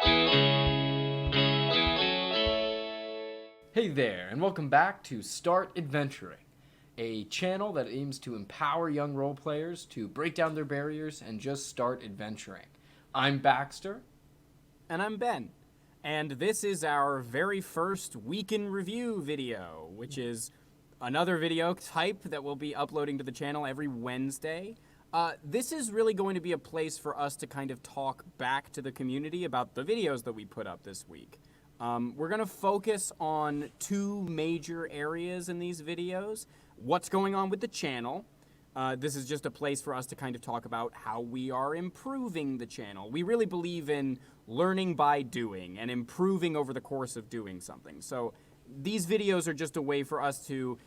Hey there, and welcome back to Start Adventuring, a channel that aims to empower young role players to break down their barriers and just start adventuring. I'm Baxter. And I'm Ben. And this is our very first week in review video, which is another video type that we'll be uploading to the channel every Wednesday. This is really going to be a place for us to kind of talk back to the community about the videos that we put up this week. We're going to focus on two major areas in these videos. What's going on with the channel. This is just a place for us to kind of talk about how we are improving the channel. We really believe in learning by doing and improving over the course of doing something. So these videos are just a way for us to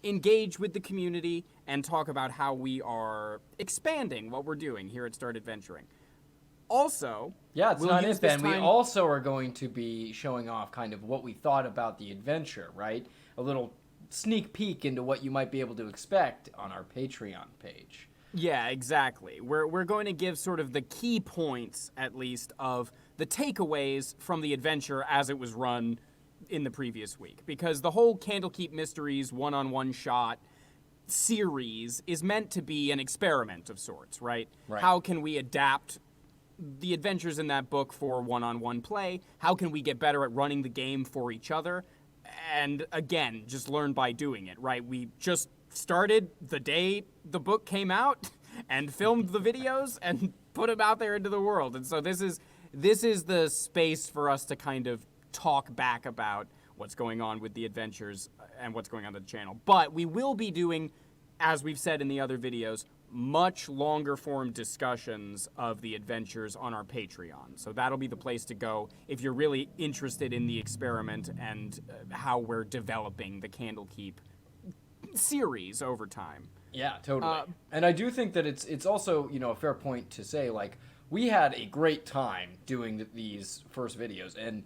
engage with the community and talk about how we are expanding what we're doing here at Start Adventuring. Also, yeah, it's not it, Ben. We also are going to be showing off kind of what we thought about the adventure, right? A little sneak peek into what you might be able to expect on our Patreon page. Yeah, exactly. We're going to give sort of the key points, at least, of the takeaways from the adventure as it was run in the previous week. Because the whole Candlekeep Mysteries one-on-one shot series is meant to be an experiment of sorts, right? How can we adapt the adventures in that book for one-on-one play? How can we get better at running the game for each other? And again, just learn by doing it, right? We just started the day the book came out and filmed the videos and put them out there into the world. And so this is the space for us to kind of talk back about what's going on with the adventures and what's going on with the channel. But we will be doing, as we've said in the other videos, much longer form discussions of the adventures on our Patreon. So that'll be the place to go if you're really interested in the experiment and how we're developing the Candlekeep series over time. Yeah, totally. And I do think that it's also, you know, a fair point to say, like, we had a great time doing these first videos, and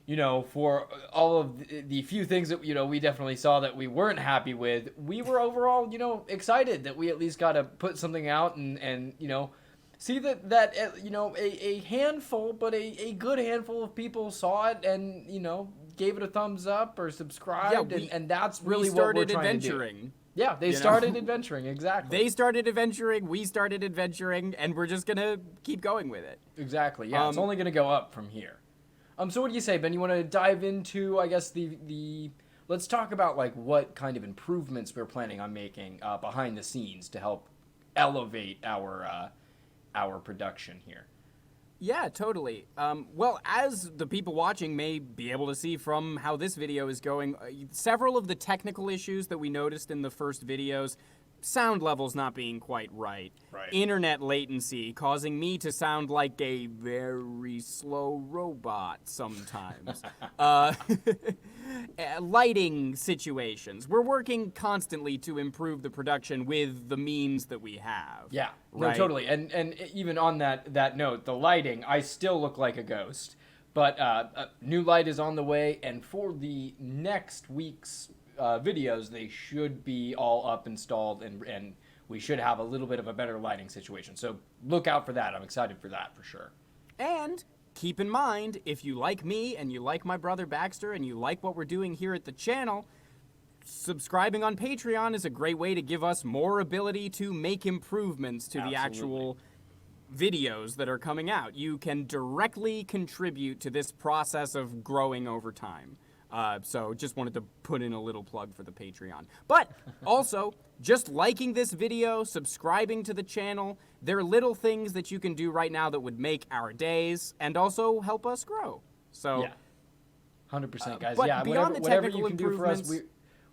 you know, for all of the few things that, you know, we definitely saw that we weren't happy with, we were overall, you know, excited that we at least got to put something out and you know, see that you know, a handful, but a good handful of people saw it and, you know, gave it a thumbs up or subscribed, and that's really what we're trying to do. Yeah, they started adventuring, exactly. They started adventuring, we started adventuring, and we're just going to keep going with it. Exactly, yeah, it's only going to go up from here. So what do you say, Ben? You want to dive into, I guess, let's talk about, like, what kind of improvements we're planning on making behind the scenes to help elevate our production here. Yeah, totally. Well, as the people watching may be able to see from how this video is going, several of the technical issues that we noticed in the first videos, sound levels not being quite right. Internet latency causing me to sound like a very slow robot sometimes. Lighting situations. We're working constantly to improve the production with the means that we have. Yeah, right? No, totally. And even on that note, the lighting, I still look like a ghost. But new light is on the way, and for the next week's videos, they should be all up installed, and we should have a little bit of a better lighting situation. So look out for that. I'm excited for that for sure. And keep in mind, if you like me and you like my brother Baxter and you like what we're doing here at the channel, subscribing on Patreon is a great way to give us more ability to make improvements to the actual videos that are coming out. You can directly contribute to this process of growing over time. So just wanted to put in a little plug for the Patreon. But also, just liking this video, subscribing to the channel, there are little things that you can do right now that would make our days and also help us grow. So, yeah, 100%, guys. But yeah, beyond whatever you can do for us,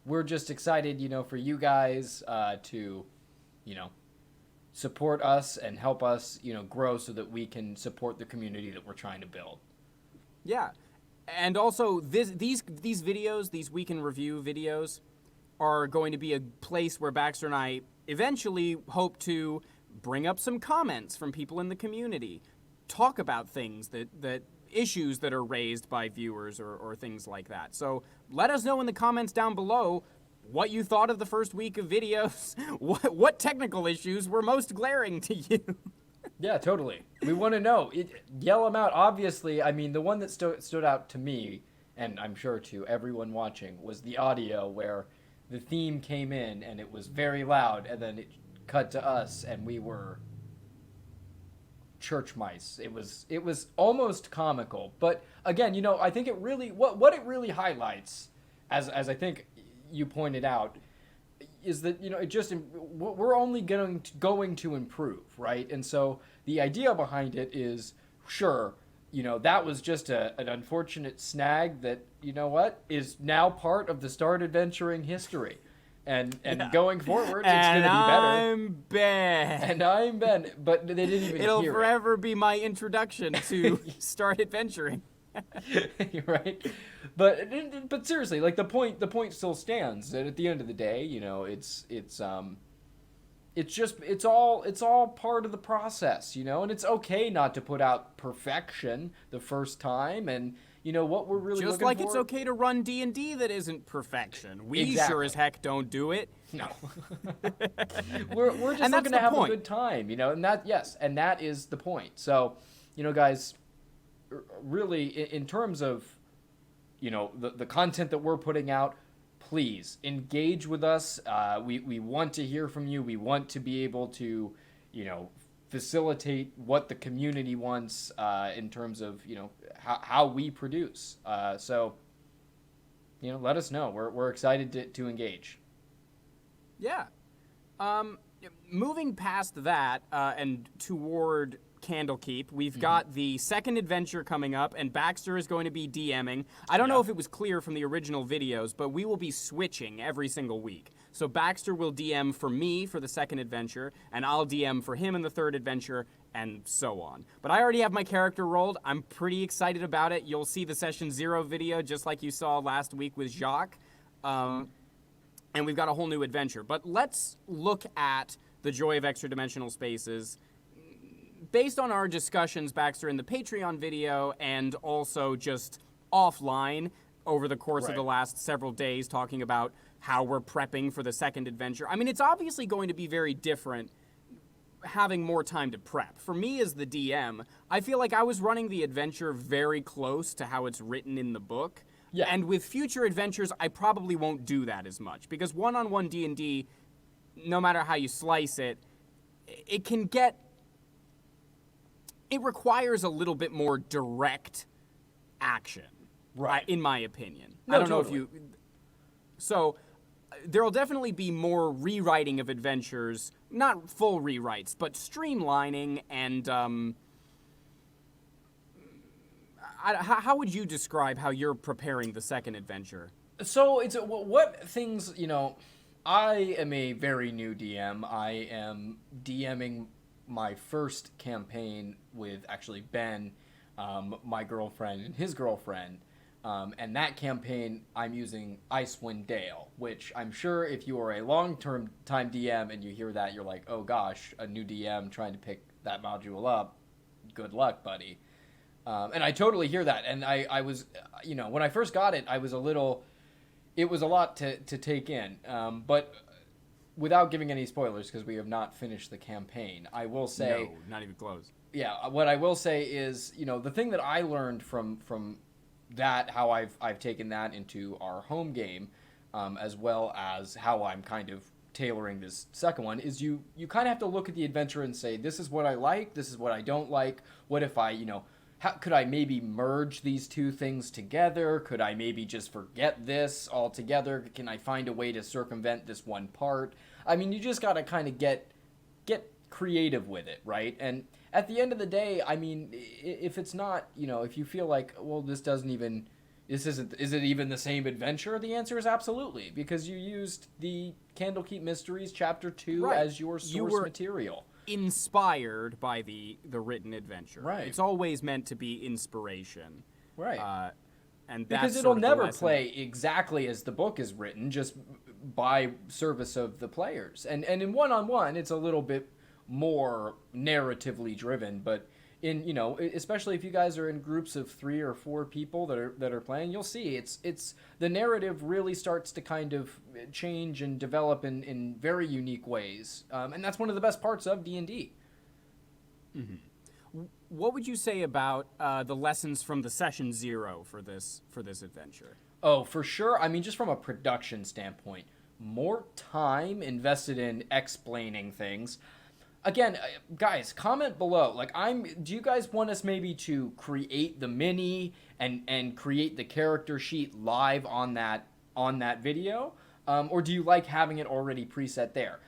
we're just excited, you know, for you guys to, you know, support us and help us, you know, grow so that we can support the community that we're trying to build. Yeah. And also, these videos, these week in review videos, are going to be a place where Baxter and I eventually hope to bring up some comments from people in the community, talk about things that issues that are raised by viewers or things like that. So let us know in the comments down below what you thought of the first week of videos, what technical issues were most glaring to you. Yeah, totally. We want to know. Yell them out. Obviously, I mean, the one that stood out to me, and I'm sure to everyone watching, was the audio where the theme came in and it was very loud, and then it cut to us, and we were church mice. It was almost comical, but again, I think it really what it really highlights, as I think you pointed out, is that it just we're only going to improve, right? And so the idea behind it is, sure, that was just an unfortunate snag that what is now part of the Start Adventuring history, and going forward, it's going to be better. I'm Ben. And I'm Ben, but they didn't even It'll hear forever be my introduction to Start Adventuring. it. Right? But seriously, like the point still stands that at the end of the day, it's all part of the process, and it's okay not to put out perfection the first time, and what we're really Just looking like for, it's okay to run D&D that isn't perfection. We Exactly. sure as heck don't do it. No. we're just And that's looking to the have point. a good time, and that is the point. So, guys, really, in terms of, the content that we're putting out, please engage with us. We want to hear from you. We want to be able to, facilitate what the community wants in terms of, how we produce. So, let us know. We're excited to engage. Yeah. Moving past that and toward Candlekeep, we've got the second adventure coming up, and Baxter is going to be DMing. I don't know if it was clear from the original videos, but we will be switching every single week. So Baxter will DM for me for the second adventure, and I'll DM for him in the third adventure, and so on. But I already have my character rolled. I'm pretty excited about it. You'll see the Session 0 video, just like you saw last week with Jacques. And we've got a whole new adventure. But let's look at the joy of extra-dimensional spaces. Based on our discussions, Baxter, in the Patreon video, and also just offline over the course of the last several days, talking about how we're prepping for the second adventure. I mean, it's obviously going to be very different having more time to prep. For me as the DM, I feel like I was running the adventure very close to how it's written in the book. Yeah. And with future adventures, I probably won't do that as much, because one-on-one D&D, no matter how you slice it, it requires a little bit more direct action, Right. in my opinion. No, I don't totally. know if you... So, there'll definitely be more rewriting of adventures, not full rewrites, but streamlining and... how would you describe how you're preparing the second adventure? So it's what things, I am a very new DM. I am DMing my first campaign with actually Ben, my girlfriend, and his girlfriend. And that campaign, I'm using Icewind Dale, which I'm sure if you are a long-term time DM and you hear that, you're like, oh gosh, a new DM trying to pick that module up. Good luck, buddy. And I totally hear that. And I was, when I first got it, it was a lot to take in. But without giving any spoilers, because we have not finished the campaign, I will say... No, not even close. Yeah, what I will say is, the thing that I learned from that, how I've taken that into our home game, as well as how I'm kind of tailoring this second one, is you kind of have to look at the adventure and say, this is what I like, this is what I don't like. What if I, how could I maybe merge these two things together? Could I maybe just forget this altogether? Can I find a way to circumvent this one part? I mean, you just got to kind of get creative with it, right? And at the end of the day, I mean, if it's not, if you feel like, well, is it even the same adventure? The answer is absolutely, because you used the Candlekeep Mysteries Chapter 2 as your source material. Inspired by the written adventure. Right. It's always meant to be inspiration. Right. And because that's it'll sort of the never lesson. play exactly as the book is written, just by service of the players. And in one-on-one, it's a little bit more narratively driven, but in, especially if you guys are in groups of 3 or 4 people that are playing, you'll see it's the narrative really starts to kind of change and develop in very unique ways. And that's one of the best parts of D&D. What would you say about the lessons from the session 0 for this adventure? Oh, for sure. I mean, just from a production standpoint, more time invested in explaining things. Again, guys, comment below. Like, do you guys want us maybe to create the mini and create the character sheet live on that video, or do you like having it already preset there?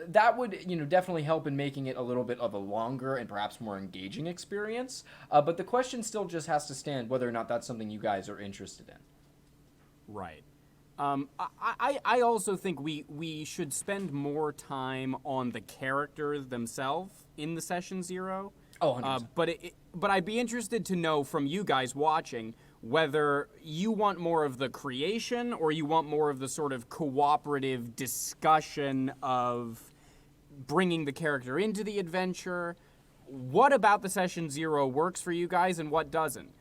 That would, definitely help in making it a little bit of a longer and perhaps more engaging experience. But the question still just has to stand whether or not that's something you guys are interested in. Right. I also think we should spend more time on the characters themselves in the session 0. Oh, 100%. But I'd be interested to know from you guys watching whether you want more of the creation or you want more of the sort of cooperative discussion of bringing the character into the adventure. What about the session 0 works for you guys and what doesn't?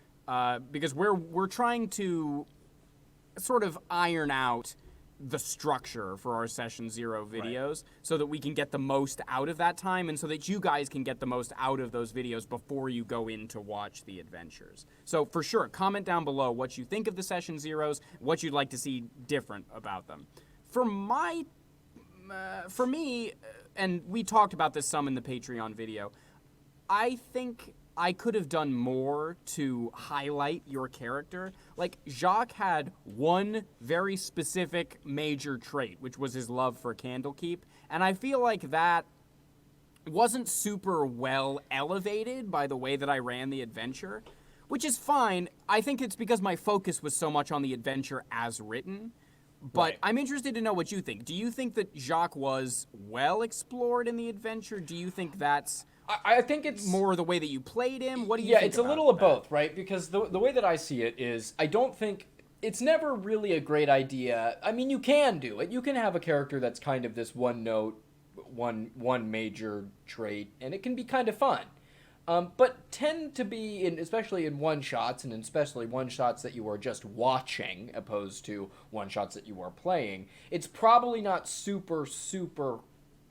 Because we're trying to sort of iron out the structure for our session 0 videos, so that we can get the most out of that time and so that you guys can get the most out of those videos before you go in to watch the adventures. So for sure, comment down below what you think of the session 0s, what you'd like to see different about them. For me, and we talked about this some in the Patreon video, I think I could have done more to highlight your character. Like, Jacques had one very specific major trait, which was his love for Candlekeep, and I feel like that wasn't super well elevated by the way that I ran the adventure, which is fine. I think it's because my focus was so much on the adventure as written. But Right. I'm interested to know what you think. Do you think that Jacques was well explored in the adventure? Do you think that's I think it's more the way that you played him? What do you Yeah, think it's a about little of that? both, right? Because the way that I see it is, I don't think it's never really a great idea. I mean, you can do it. You can have a character that's kind of this one note, one major trait, and it can be kind of fun. But tend to be especially in one shots, and especially one shots that you are just watching, opposed to one shots that you are playing. It's probably not super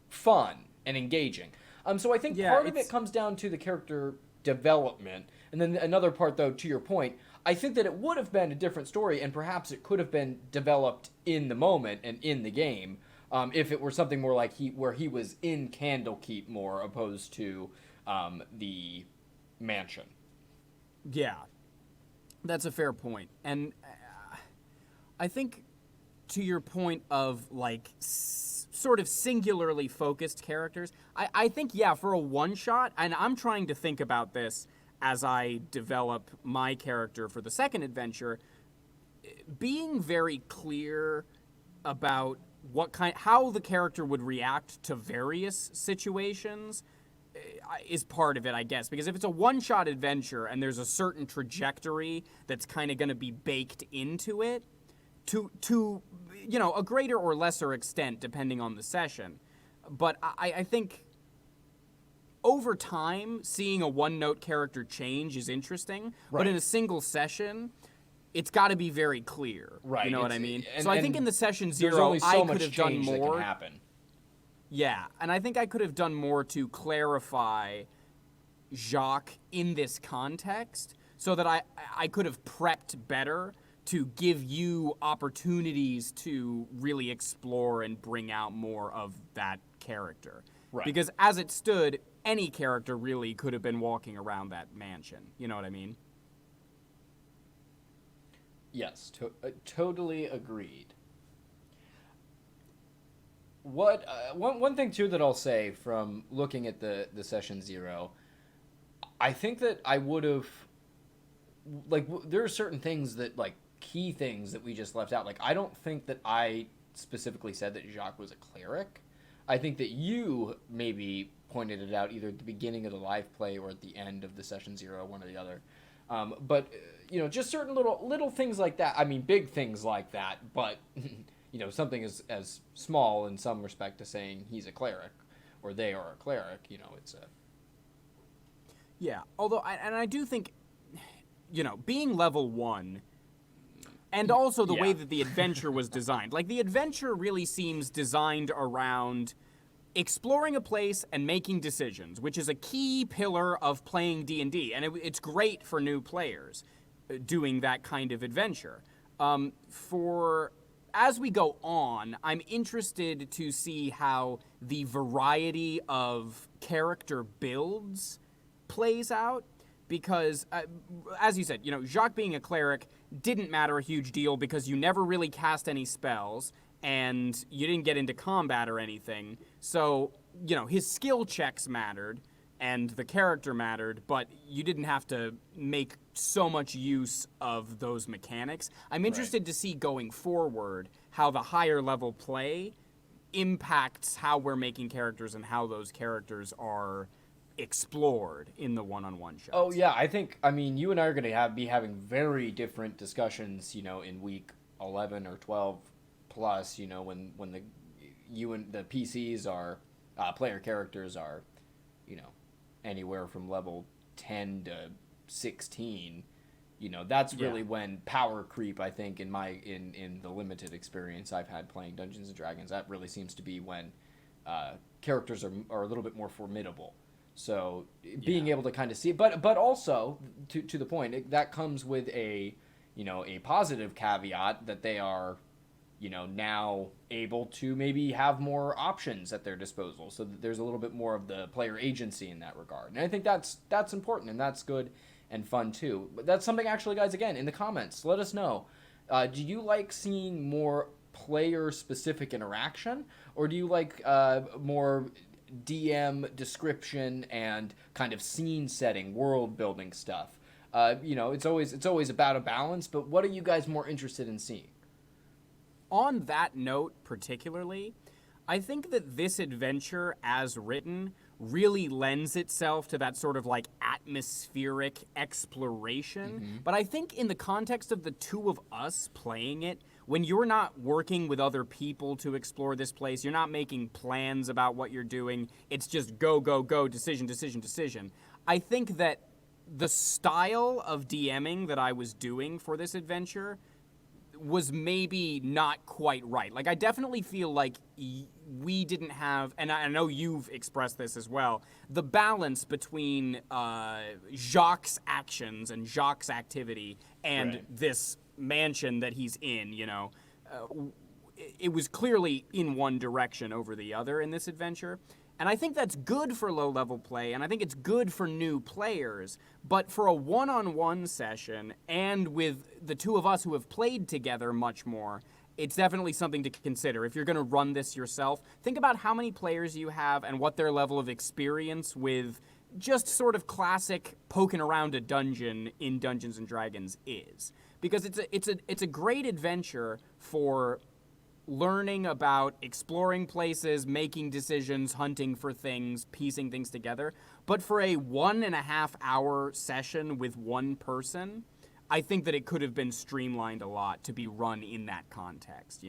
fun and engaging. So I think part of it comes down to the character development. And then another part, though, to your point, I think that it would have been a different story, and perhaps it could have been developed in the moment and in the game, if it were something more like where he was in Candlekeep more, opposed to the mansion. Yeah, that's a fair point. And I think to your point of, like, sort of singularly focused characters, I think, yeah, for a one-shot, and I'm trying to think about this as I develop my character for the second adventure, being very clear about how the character would react to various situations is part of it, I guess. Because if it's a one-shot adventure and there's a certain trajectory that's kind of going to be baked into it, to a greater or lesser extent, depending on the session. But I think over time, seeing a one-note character change is interesting. Right. But in a single session, it's got to be very clear. Right. You know what I mean? So I think in the session 0, I could have done more. That can happen. Yeah, and I think I could have done more to clarify Jacques in this context so that I could have prepped better to give you opportunities to really explore and bring out more of that character. Right. Because as it stood, any character really could have been walking around that mansion. You know what I mean? Yes, totally agreed. One thing too that I'll say from looking at the session 0, I think that I would have, like, there are certain things that, like, key things that we just left out. Like, I don't think that I specifically said that Jacques was a cleric. I think that you maybe pointed it out either at the beginning of the live play or at the end of the session 0, one or the other. But just certain little things like that. I mean, big things like that, but something as small in some respect to saying he's a cleric or they are a cleric. It's a Yeah. Although I do think being level 1. And also the way that the adventure was designed. Like, the adventure really seems designed around... exploring a place and making decisions, which is a key pillar of playing D&D, and it's great for new players doing that kind of adventure. As we go on, I'm interested to see how the variety of character builds plays out, because, as you said, Jacques being a cleric didn't matter a huge deal because you never really cast any spells, and you didn't get into combat or anything. So, his skill checks mattered, and the character mattered, but you didn't have to make so much use of those mechanics. I'm interested to see going forward how the higher level play impacts how we're making characters and how those characters are explored in the one-on-one shows. Oh yeah, I mean, you and I are going to be having very different discussions, in week 11 or 12 plus, when the PCs are player characters are, anywhere from level 10 to 16. That's really when power creep, I think, in the limited experience I've had playing Dungeons and Dragons, that really seems to be when characters are a little bit more formidable. So being able to kind of see it, but also to the point, that comes with a positive caveat that they are, now able to maybe have more options at their disposal, so that there's a little bit more of the player agency in that regard. And I think that's important, and that's good and fun too. But that's something, actually, guys, again, in the comments, let us know. Do you like seeing more player-specific interaction, or do you like more DM description and kind of scene setting, world building stuff? It's always about a balance, but what are you guys more interested in seeing? On that note particularly, I think that this adventure as written really lends itself to that sort of like atmospheric exploration. But I think in the context of the two of us playing it, when you're not working with other people to explore this place, you're not making plans about what you're doing, it's just go, go, go, decision, decision, decision. I think that the style of DMing that I was doing for this adventure was maybe not quite right. Like, I definitely feel like we didn't have, and I know you've expressed this as well, the balance between Jacques' actions and Jacques' activity and this mansion that he's in, it was clearly in one direction over the other in this adventure. And I think that's good for low-level play, and I think it's good for new players. But for a one-on-one session, and with the two of us who have played together much more, it's definitely something to consider. If you're going to run this yourself, think about how many players you have and what their level of experience with just sort of classic poking around a dungeon in Dungeons & Dragons is. Because it's a great adventure for learning about exploring places, making decisions, hunting for things, piecing things together. But for a 1.5 hour session with one person, I think that it could have been streamlined a lot to be run in that context,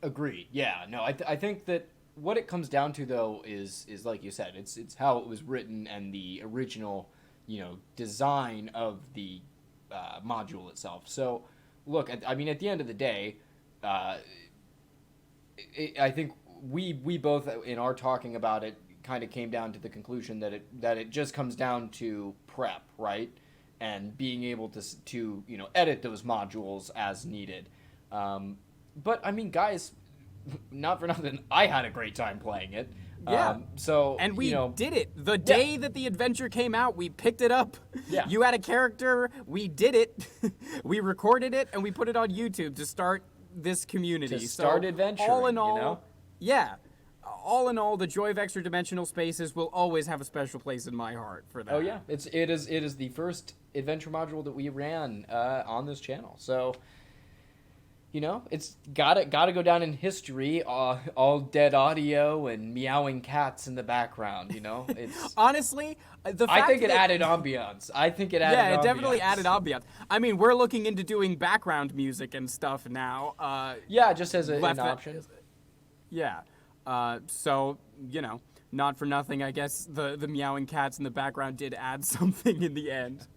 Agreed. Yeah, no, I think that what it comes down to, though, is like you said, it's how it was written and the original, design of the module itself. So, look, at the end of the day, I think we both, in our talking about it, kind of came down to the conclusion that it just comes down to prep, right? And being able to edit those modules as needed. But I mean, guys, not for nothing, I had a great time playing it. Yeah. And we did it. The day that the adventure came out, we picked it up. Yeah. You had a character, we did it. We recorded it, and we put it on YouTube to start this community. To start adventuring, all in all, yeah. All in all, the joy of extra-dimensional spaces will always have a special place in my heart for that. Oh yeah, it is the first adventure module that we ran on this channel. So, it's gotta go down in history. All dead audio and meowing cats in the background. It's honestly, I think it added ambiance. Yeah, it definitely added ambiance. I mean, we're looking into doing background music and stuff now. Yeah, just as an option. Yeah. So, not for nothing, I guess the meowing cats in the background did add something in the end.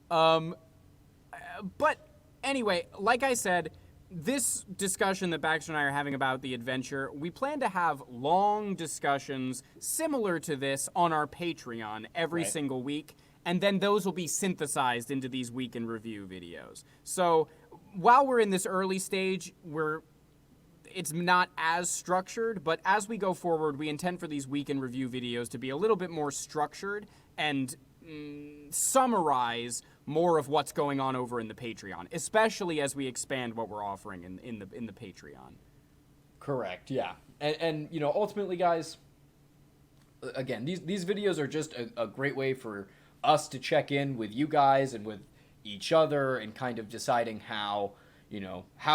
But anyway, like I said, this discussion that Baxter and I are having about the adventure, we plan to have long discussions similar to this on our Patreon every Right. single week, and then those will be synthesized into these week in review videos. So while we're in this early stage, it's not as structured, but as we go forward, we intend for these week in review videos to be a little bit more structured and summarize more of what's going on over in the Patreon, especially as we expand what we're offering in the Patreon. Correct. Yeah. And you know, ultimately, guys, again, these videos are just a great way for us to check in with you guys and with each other and kind of deciding how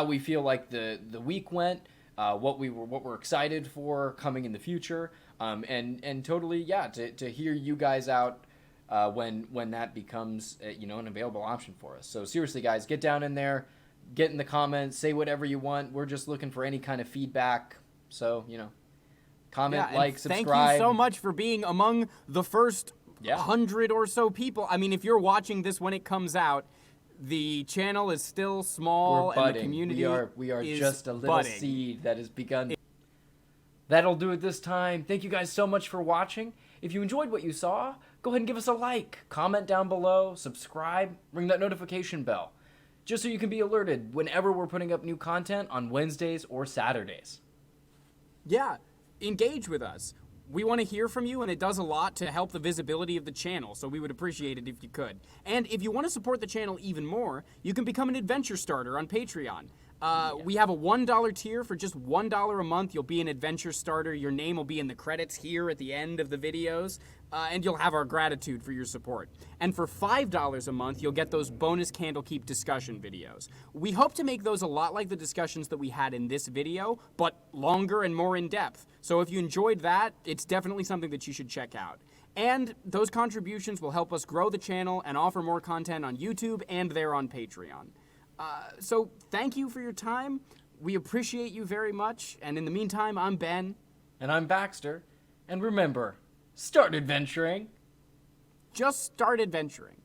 we feel like the week went, what we're excited for coming in the future, and totally, yeah, to hear you guys out when that becomes an available option for us. So seriously, guys, get down in there, get in the comments, say whatever you want. We're just looking for any kind of feedback. So comment, like, subscribe. Thank you so much for being among the first 100 or so people. I mean, if you're watching this when it comes out, the channel is still small. We're budding. And the community we are is just a little budding. seed that has begun. That'll do it this time. Thank you guys so much for watching. If you enjoyed what you saw, go ahead and give us a like, comment down below, subscribe, ring that notification bell, just so you can be alerted whenever we're putting up new content on Wednesdays or Saturdays. Yeah, engage with us. We want to hear from you, and it does a lot to help the visibility of the channel, so we would appreciate it if you could. And if you want to support the channel even more, you can become an adventure starter on Patreon. We have a $1 tier. For just $1 a month, you'll be an adventure starter. Your name will be in the credits here at the end of the videos, and you'll have our gratitude for your support. And for $5 a month, you'll get those bonus Candlekeep discussion videos. We hope to make those a lot like the discussions that we had in this video, but longer and more in depth. So if you enjoyed that, it's definitely something that you should check out. And those contributions will help us grow the channel and offer more content on YouTube and there on Patreon. So thank you for your time. We appreciate you very much. And in the meantime, I'm Ben. And I'm Baxter. And remember, start adventuring. Just start adventuring.